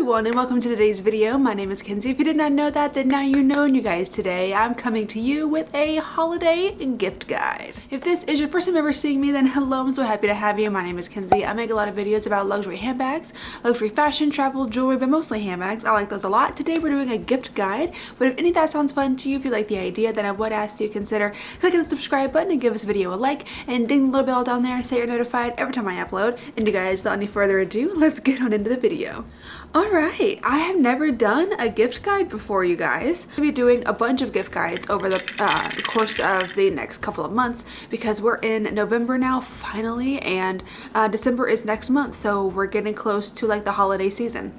everyone and welcome to today's video. My name is Kenzie. If you did not know that, then now you know. And you guys, today I'm coming to you with a holiday gift guide. If this is your first time ever seeing me, then hello, I'm so happy to have you. My name is Kenzie. I make a lot of videos about luxury handbags, luxury fashion, travel, jewelry, but mostly handbags. I like those a lot. Today we're doing a gift guide, but if any of that sounds fun to you, if you like the idea, then I would ask you to consider clicking the subscribe button and give this video a like and ding the little bell down there so you're notified every time I upload. And you guys, without any further ado, let's get on into the video. Alright, I have never done a gift guide before, you guys. I'll be doing a bunch of gift guides over the course of the next couple of months because we're in November now, finally, and December is next month, so we're getting close to like the holiday season.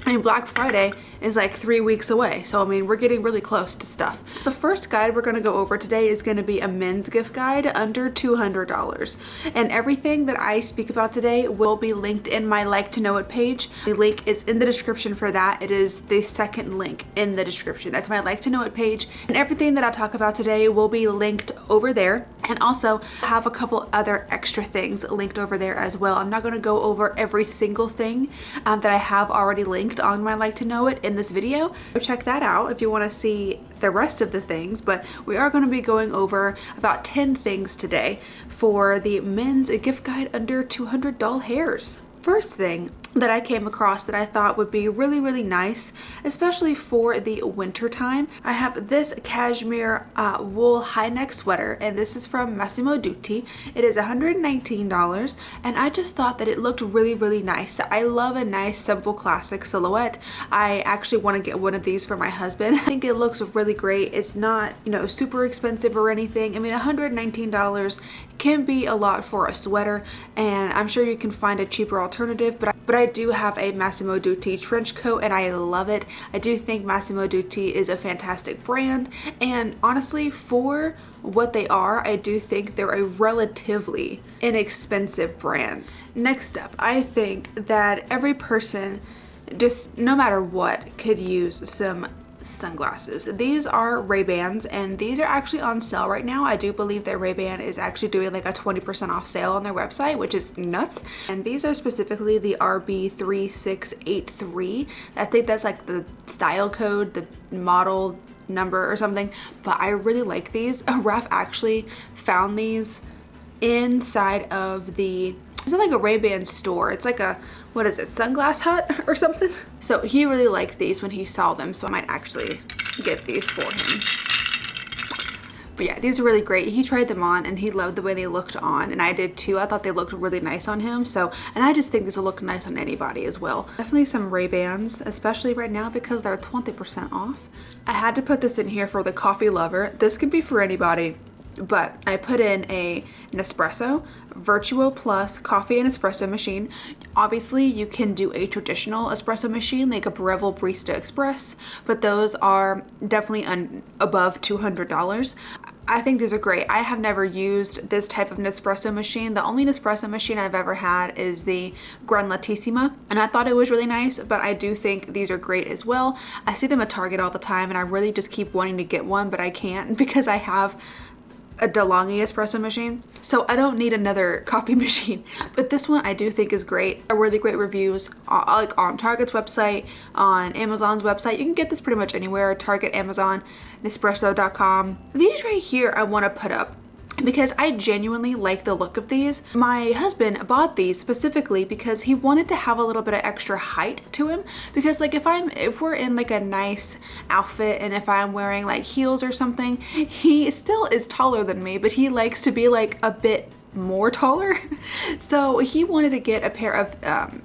I mean, Black Friday is like 3 weeks away, so I mean we're getting really close to stuff. The first guide we're going to go over today is going to be a men's gift guide under $200, and everything that I speak about today will be linked in my like to know it page. The link is in the description for that. It is the second link in the description. That's my like to know it page, and everything that I'll talk about today will be linked over there, and also have a couple other extra things linked over there as well. I'm not going to go over every single thing that I have already linked on my like to know it in this video. So check that out if you want to see the rest of the things, but we are going to be going over about 10 things today for the men's gift guide under $200 hairs. First thing that I came across that I thought would be really nice, especially for the winter time, I have this cashmere wool high neck sweater, and this is from Massimo Dutti. It is $119, and I just thought that it looked really nice. I love a nice simple classic silhouette. I actually want to get one of these for my husband. I think it looks really great. It's not, you know, super expensive or anything. I mean, $119 can be a lot for a sweater, and I'm sure you can find a cheaper alternative, but I do have a Massimo Dutti trench coat and I love it. I do think Massimo Dutti is a fantastic brand, and honestly, for what they are, I do think they're a relatively inexpensive brand. Next up, I think that every person, just no matter what, could use some sunglasses. These are Ray-Bans, and these are actually on sale right now. I do believe that Ray-Ban is actually doing like a 20% off sale on their website, which is nuts. And these are specifically the RB3683. I think that's like the style code, the model number or something, but I really like these. Raf actually found these inside of the, it's not like a Ray-Ban store, it's like a, what is it, Sunglass Hut or something? So he really liked these when he saw them, so I might actually get these for him. But yeah, these are really great. He tried them on and he loved the way they looked on, and I did too. I thought they looked really nice on him, so, and I just think this will look nice on anybody as well. Definitely some Ray-Bans, especially right now because they're 20% off. I had to put this in here for the coffee lover. This could be for anybody, but I put in an Nespresso Virtuo Plus coffee and espresso machine. Obviously you can do a traditional espresso machine like a Breville Barista Express, but those are definitely above $200. I think these are great. I have never used this type of Nespresso machine. The only Nespresso machine I've ever had is the Granlatissima, and I thought it was really nice, but I do think these are great as well. I see them at Target all the time, and I really just keep wanting to get one, but I can't because I have a DeLonghi espresso machine, so I don't need another coffee machine. But this one I do think is great. Really great reviews, like on Target's website, on Amazon's website. You can get this pretty much anywhere: Target, Amazon, Nespresso.com. These right here I want to put up because I genuinely like the look of these. My husband bought these specifically because he wanted to have a little bit of extra height to him, because like if we're in like a nice outfit and if I'm wearing like heels or something, he still is taller than me, but he likes to be like a bit more taller. So he wanted to get a pair of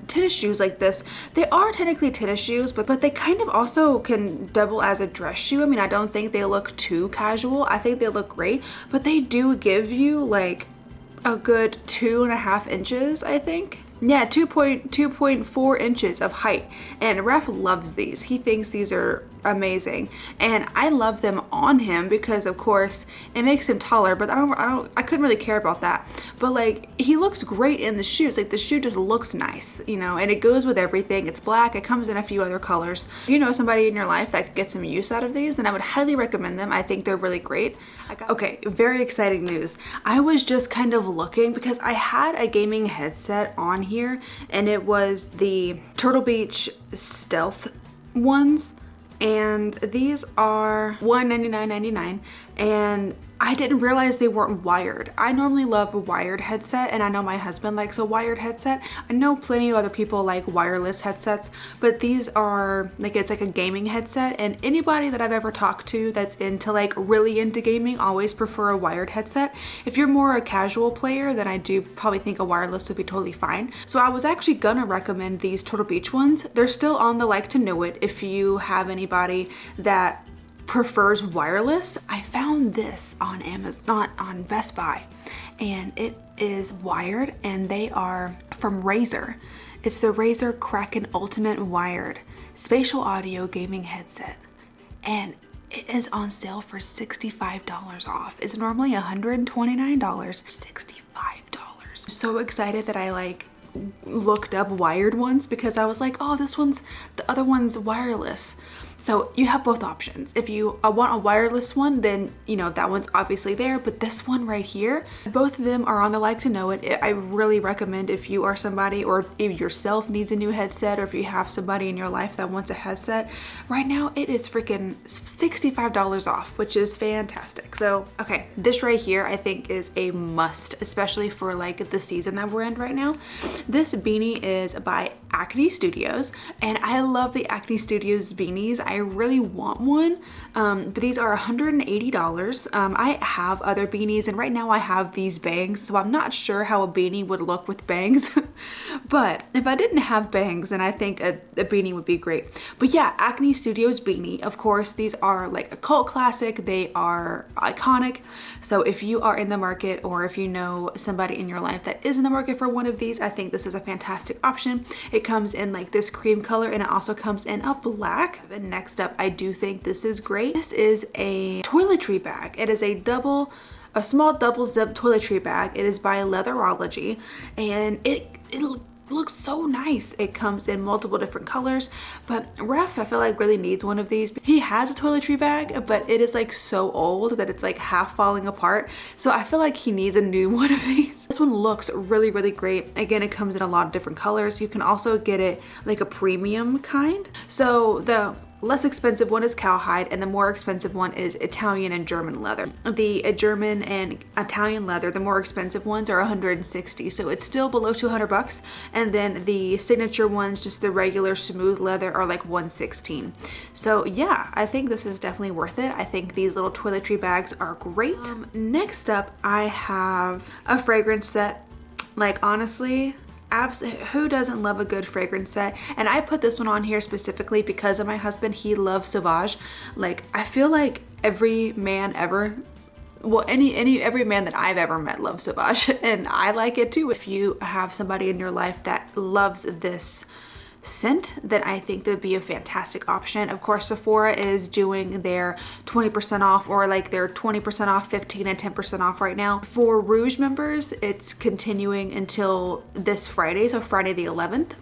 tennis shoes like this. They are technically tennis shoes, but they kind of also can double as a dress shoe. I mean, I don't think they look too casual. I think they look great, but they do give you like a good 2.5 inches, I think. Yeah, 2.4 inches of height, and Raf loves these. He thinks these are amazing, and I love them on him because of course it makes him taller, but I couldn't really care about that. But like, he looks great in the shoes. Like, the shoe just looks nice, you know, and it goes with everything. It's black, it comes in a few other colors. If you know somebody in your life that could get some use out of these, then I would highly recommend them. I think they're really great. Okay, very exciting news. I was just kind of looking because I had a gaming headset on here, and it was the Turtle Beach Stealth ones, and these are $199.99, and I didn't realize they weren't wired. I normally love a wired headset, and I know my husband likes a wired headset. I know plenty of other people like wireless headsets, but these are like, it's like a gaming headset, and anybody that I've ever talked to that's into like really into gaming always prefer a wired headset. If you're more a casual player, then I do probably think a wireless would be totally fine. So I was actually gonna recommend these Turtle Beach ones. They're still on the like to know it if you have anybody that prefers wireless. I found this on Amazon, on Best Buy, and it is wired, and they are from Razer. It's the Razer Kraken Ultimate Wired Spatial Audio Gaming Headset, and it is on sale for $65 off. It's normally $129, $65. So excited that I like looked up wired ones, because I was like, oh, the other one's wireless. So you have both options. If you want a wireless one, then you know that one's obviously there, but this one right here, both of them are on the like to know it. I really recommend if you are somebody, or if yourself needs a new headset, or if you have somebody in your life that wants a headset, right now it is freaking $65 off, which is fantastic. So, okay, this right here I think is a must, especially for like the season that we're in right now. This beanie is by Acne Studios, and I love the Acne Studios beanies. I really want one, but these are $180. I have other beanies, and right now I have these bangs, so I'm not sure how a beanie would look with bangs, but if I didn't have bangs, then I think a beanie would be great. But yeah, Acne Studios beanie, of course, these are like a cult classic. They are iconic. So if you are in the market, or if you know somebody in your life that is in the market for one of these, I think this is a fantastic option. It comes in like this cream color, and it also comes in a black. And next up, I do think this is great. This is a toiletry bag. It is a small double zip toiletry bag. It is by Leatherology, and it looks so nice. It comes in multiple different colors, but Ref, I feel like, really needs one of these. He has a toiletry bag, but it is like so old that it's like half falling apart. So I feel like he needs a new one of these. This one looks really, really great. Again, it comes in a lot of different colors. You can also get it like a premium kind. So the less expensive one is cowhide, and the more expensive one is Italian and German leather. The German and Italian leather, the more expensive ones, are $160, so it's still below $200. And then the signature ones, just the regular smooth leather, are like $116. So yeah, I think this is definitely worth it. I think these little toiletry bags are great. Next up, I have a fragrance set. Like, honestly, who doesn't love a good fragrance set? And I put this one on here specifically because of my husband. He loves Sauvage. Like, I feel like every man ever, well, every man that I've ever met loves Sauvage, and I like it too. If you have somebody in your life that loves this scent, then I think that would be a fantastic option. Of course, Sephora is doing their 20% off, or like their 20% off, 15 and 10% off right now. For Rouge members, it's continuing until this Friday, so Friday the 11th.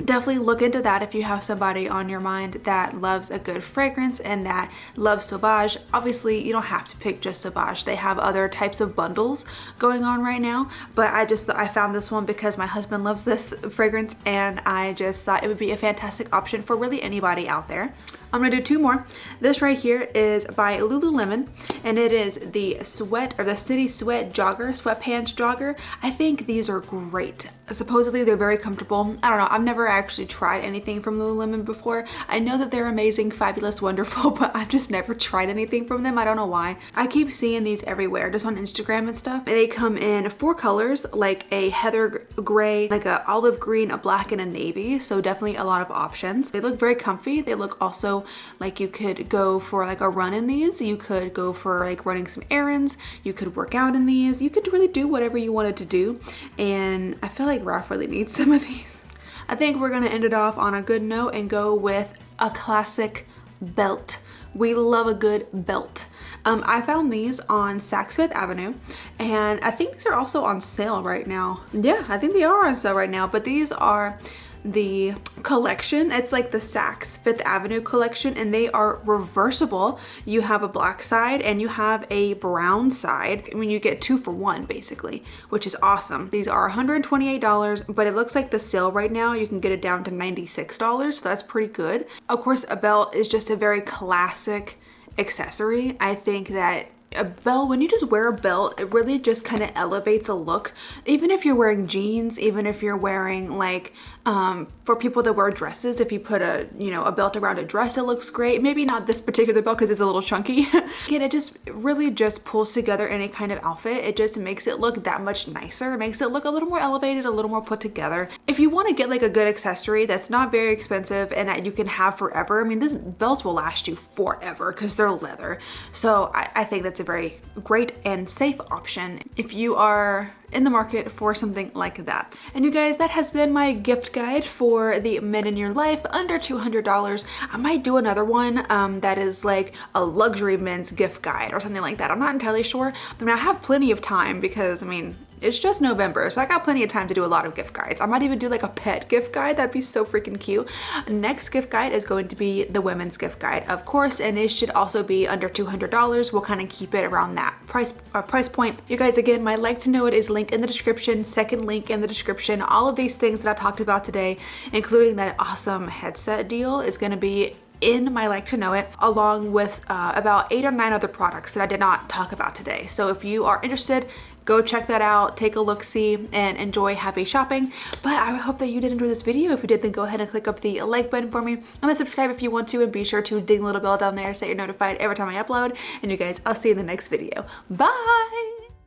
Definitely look into that if you have somebody on your mind that loves a good fragrance and that loves Sauvage. Obviously, you don't have to pick just Sauvage. They have other types of bundles going on right now, but I found this one because my husband loves this fragrance, and I just thought it would be a fantastic option for really anybody out there. I'm gonna do two more. This right here is by Lululemon, and it is the City Sweat Jogger, sweatpants jogger. I think these are great. Supposedly they're very comfortable. I don't know, I've never actually tried anything from Lululemon before. I know that they're amazing, fabulous, wonderful, but I've just never tried anything from them. I don't know why. I keep seeing these everywhere, just on Instagram and stuff. They come in 4 colors, like a heather gray, like a olive green, a black, and a navy. So definitely a lot of options. They look very comfy. They look also like you could go for like a run in these. You could go for like running some errands. You could work out in these. You could really do whatever you wanted to do. And I feel like Ralph really needs some of these. I think we're gonna end it off on a good note and go with a classic belt. We love a good belt. I found these on Saks Fifth Avenue, and I think these are also on sale right now. Yeah, I think they are on sale right now, but these are the collection. It's like the Saks Fifth Avenue collection, and they are reversible. You have a black side and you have a brown side. I mean, you get 2 for 1 basically, which is awesome. These are $128, but it looks like the sale right now, you can get it down to $96, so that's pretty good. Of course, a belt is just a very classic accessory. I think that a belt, when you just wear a belt, it really just kind of elevates a look. Even if you're wearing jeans, even if you're wearing like, for people that wear dresses, if you put a, you know, a belt around a dress, it looks great. Maybe not this particular belt because it's a little chunky. Again, it just really just pulls together any kind of outfit. It just makes it look that much nicer. It makes it look a little more elevated, a little more put together. If you want to get like a good accessory that's not very expensive and that you can have forever, I mean, this belt will last you forever because they're leather. So I think that's a very great and safe option if you are in the market for something like that. And you guys, that has been my gift guide for the men in your life under $200. I might do another one that is like a luxury men's gift guide or something like that. I'm not entirely sure. I mean, I have plenty of time because I mean, it's just November, so I got plenty of time to do a lot of gift guides. I might even do like a pet gift guide. That'd be so freaking cute. Next gift guide is going to be the women's gift guide, of course, and it should also be under $200. We'll kind of keep it around that price point. You guys, again, my like to know it is linked in the description, second link in the description. All of these things that I talked about today, including that awesome headset deal, is going to be in my like to know it, along with about 8 or 9 other products that I did not talk about today. So if you are interested, go check that out, take a look-see, and enjoy happy shopping. But I hope that you did enjoy this video. If you did, then go ahead and click up the like button for me, and then subscribe if you want to, and be sure to ding the little bell down there so that you're notified every time I upload. And you guys, I'll see you in the next video. Bye!